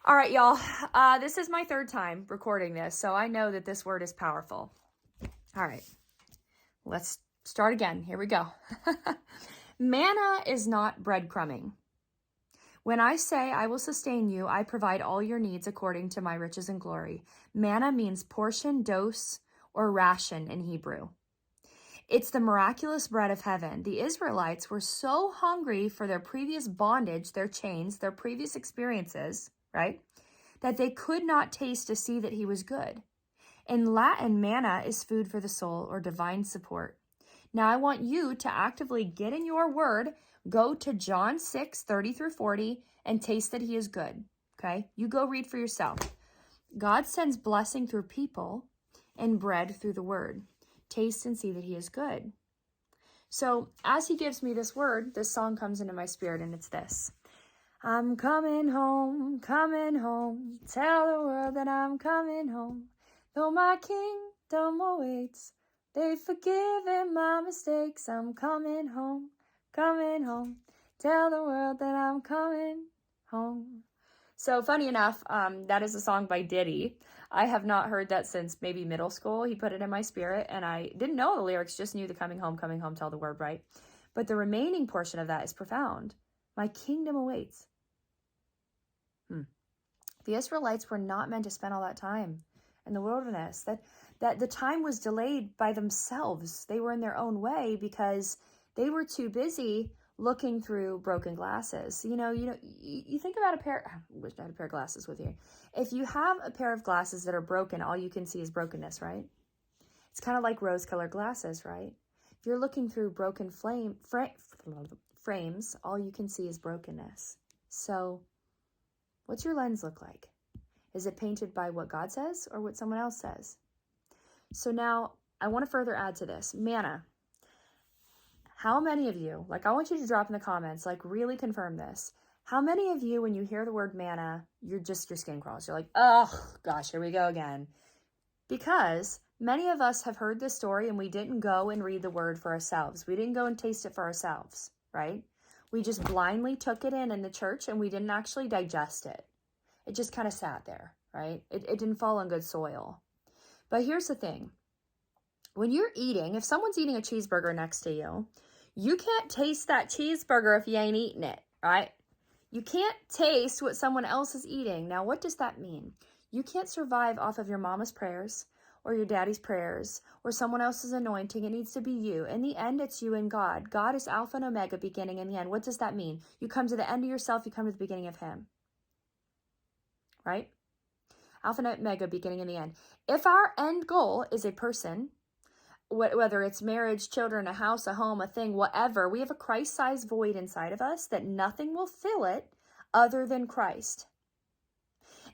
All right, y'all. This is my third time recording this, so I know that this word is powerful. All right, let's start again. Here we go. Manna is not breadcrumbing. When I say I will sustain you, I provide all your needs according to my riches and glory. Manna means portion, dose, or ration in Hebrew. It's the miraculous bread of heaven. The Israelites were so hungry for their previous bondage, their chains, their previous experiences, right, that they could not taste to see that he was good. In Latin, manna is food for the soul or divine support. Now, I want you to actively get in your word, go to John 6:30-40, and taste that he is good, okay? You go read for yourself. God sends blessing through people and bread through the word. Taste and see that he is good. So as he gives me this word, this song comes into my spirit, and it's this. I'm coming home, tell the world that I'm coming home. Though my kingdom awaits, they've forgiven my mistakes. I'm coming home, tell the world that I'm coming home. So funny enough, that is a song by Diddy. I have not heard that since maybe middle school. He put it in my spirit, and I didn't know the lyrics, just knew the coming home, tell the word, right? But the remaining portion of that is profound. My kingdom awaits. The Israelites were not meant to spend all that time in the wilderness. That the time was delayed by themselves. They were in their own way because they were too busy looking through broken glasses. You think about I wish I had a pair of glasses with you. If you have a pair of glasses that are broken, all you can see is brokenness, right? It's kind of like rose-colored glasses, right? If you're looking through broken frames, all you can see is brokenness. So what's your lens look like? Is it painted by what God says or what someone else says? So now I want to further add to this. Manna. How many of you, I want you to drop in the comments, really confirm this. How many of you, when you hear the word manna, your skin crawls? You're like, oh gosh, here we go again. Because many of us have heard this story and we didn't go and read the word for ourselves. We didn't go and taste it for ourselves, right? We just blindly took it in the church and we didn't actually digest it. It just kind of sat there, right? It didn't fall on good soil. But here's the thing. When you're eating, if someone's eating a cheeseburger next to you, you can't taste that cheeseburger if you ain't eating it, right? You can't taste what someone else is eating. Now, what does that mean? You can't survive off of your mama's prayers or your daddy's prayers or someone else's anointing. It needs to be you. In the end, it's you and God. God is Alpha and Omega, beginning and the end. What does that mean? You come to the end of yourself, you come to the beginning of him. Right? Alpha and Omega, beginning and the end. If our end goal is a person, whether it's marriage, children, a house, a home, a thing, whatever, we have a Christ-sized void inside of us that nothing will fill it other than Christ.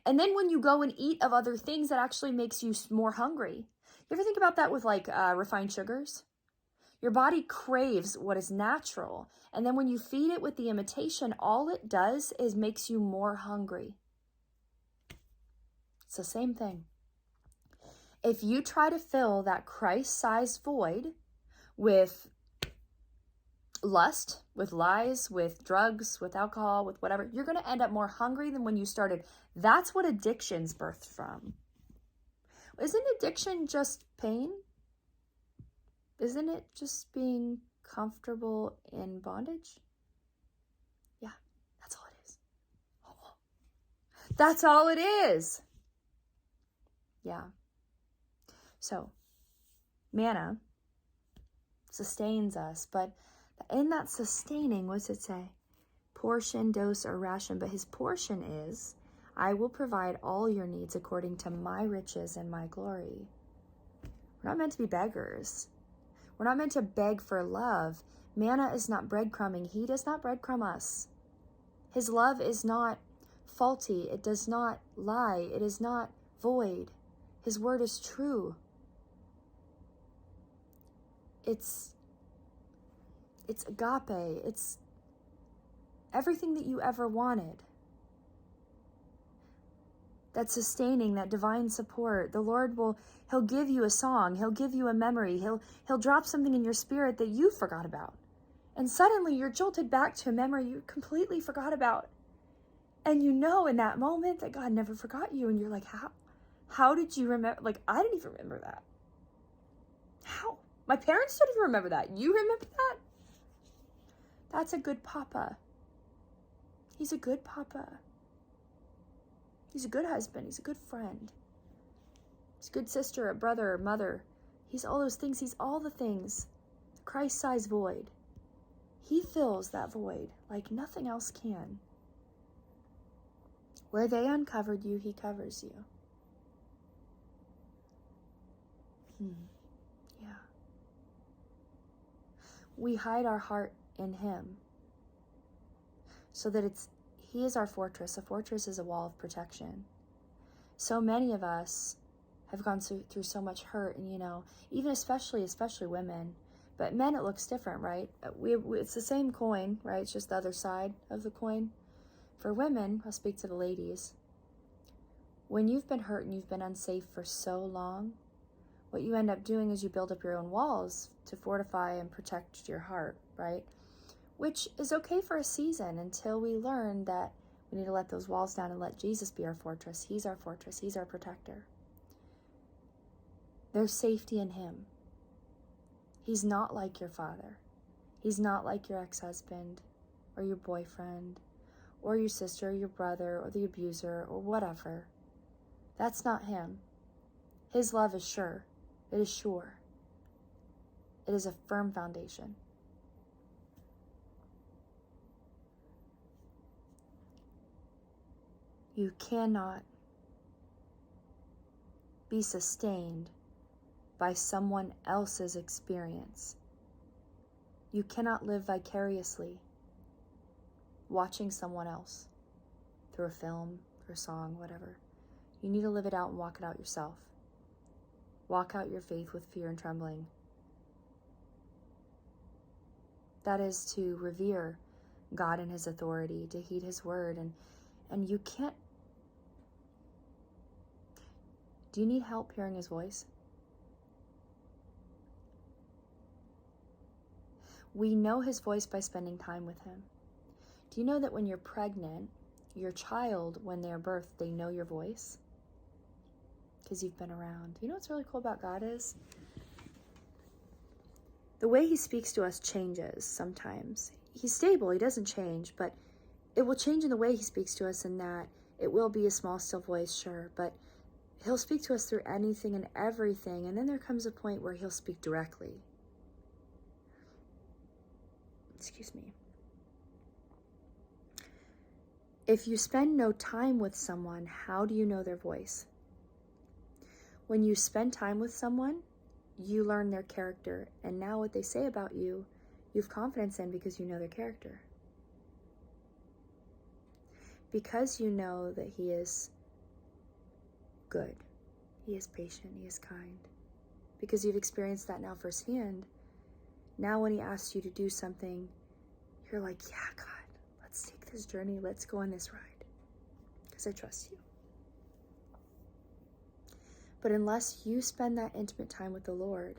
And then when you go and eat of other things, that actually makes you more hungry. You ever think about that with refined sugars? Your body craves what is natural. And then when you feed it with the imitation, all it does is makes you more hungry. It's the same thing. If you try to fill that Christ-sized void with lust, with lies, with drugs, with alcohol, with whatever, you're going to end up more hungry than when you started. That's what addiction's birthed from. Isn't addiction just pain? Isn't it just being comfortable in bondage? Yeah, that's all it is. Oh, that's all it is. Yeah. So, manna sustains us, but in that sustaining, what's it say? Portion, dose, or ration. But his portion is, I will provide all your needs according to my riches and my glory. We're not meant to be beggars. We're not meant to beg for love. Manna is not breadcrumbing. He does not breadcrumb us. His love is not faulty. It does not lie. It is not void. His word is true. It's agape. It's everything that you ever wanted. That sustaining, that divine support. The Lord he'll give you a song. He'll give you a memory. He'll drop something in your spirit that you forgot about. And suddenly you're jolted back to a memory you completely forgot about. And you know in that moment that God never forgot you. And you're like, how did you remember? Like, I didn't even remember that. How? My parents don't even remember that. You remember that? That's a good papa. He's a good papa. He's a good husband. He's a good friend. He's a good sister, a brother, a mother. He's all those things. He's all the things. The Christ-sized void. He fills that void like nothing else can. Where they uncovered you, he covers you. Yeah. We hide our heart in him so that he is our fortress. A fortress is a wall of protection. So many of us have gone through so much hurt, and even especially women, but men it looks different, right? It's the same coin, right? It's just the other side of the coin. For women, I'll speak to the ladies. When you've been hurt and you've been unsafe for so long, what you end up doing is you build up your own walls to fortify and protect your heart, right? Which is okay for a season until we learn that we need to let those walls down and let Jesus be our fortress. He's our fortress. He's our protector. There's safety in him. He's not like your father. He's not like your ex-husband or your boyfriend or your sister or your brother or the abuser or whatever. That's not him. His love is sure. It is sure. It is a firm foundation. You cannot be sustained by someone else's experience. You cannot live vicariously watching someone else through a film, through a song, whatever. You need to live it out and walk it out yourself. Walk out your faith with fear and trembling. That is to revere God and his authority, to heed his word, and you can't. Do you need help hearing his voice? We know his voice by spending time with him. Do you know that when you're pregnant, your child, when they're birthed, they know your voice? Because you've been around. You know what's really cool about God is? The way he speaks to us changes sometimes. He's stable, he doesn't change, but it will change in the way he speaks to us in that it will be a small, still voice, sure, but he'll speak to us through anything and everything, and then there comes a point where he'll speak directly. Excuse me. If you spend no time with someone, how do you know their voice? When you spend time with someone, you learn their character, and now what they say about you, you have confidence in because you know their character. Because you know that he is good, he is patient, he is kind. Because you've experienced that now firsthand, now when he asks you to do something, you're like, yeah, God, let's take this journey, let's go on this ride, because I trust you. But unless you spend that intimate time with the Lord,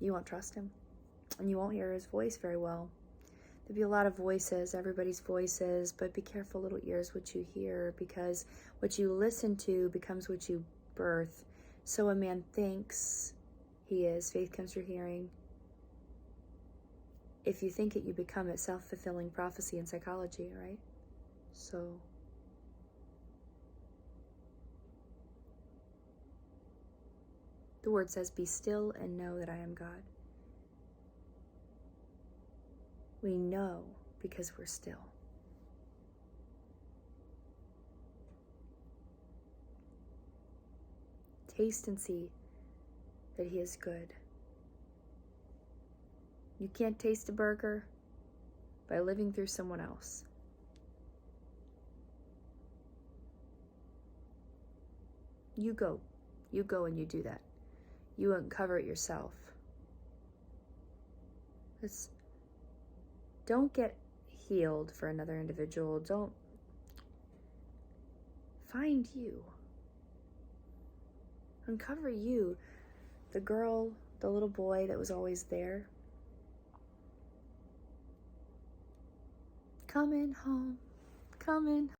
you won't trust him, and you won't hear his voice very well. There'll be a lot of voices, everybody's voices, but be careful, little ears, what you hear, because what you listen to becomes what you birth. So a man thinks he is. Faith comes through hearing. If you think it, you become it. Self-fulfilling prophecy in psychology, right? So the word says, be still and know that I am God. We know because we're still. Taste and see that he is good. You can't taste a burger by living through someone else. You go and you do that. You uncover it yourself. Don't get healed for another individual. Don't. Find you. Uncover you. The girl, the little boy that was always there. Coming home coming.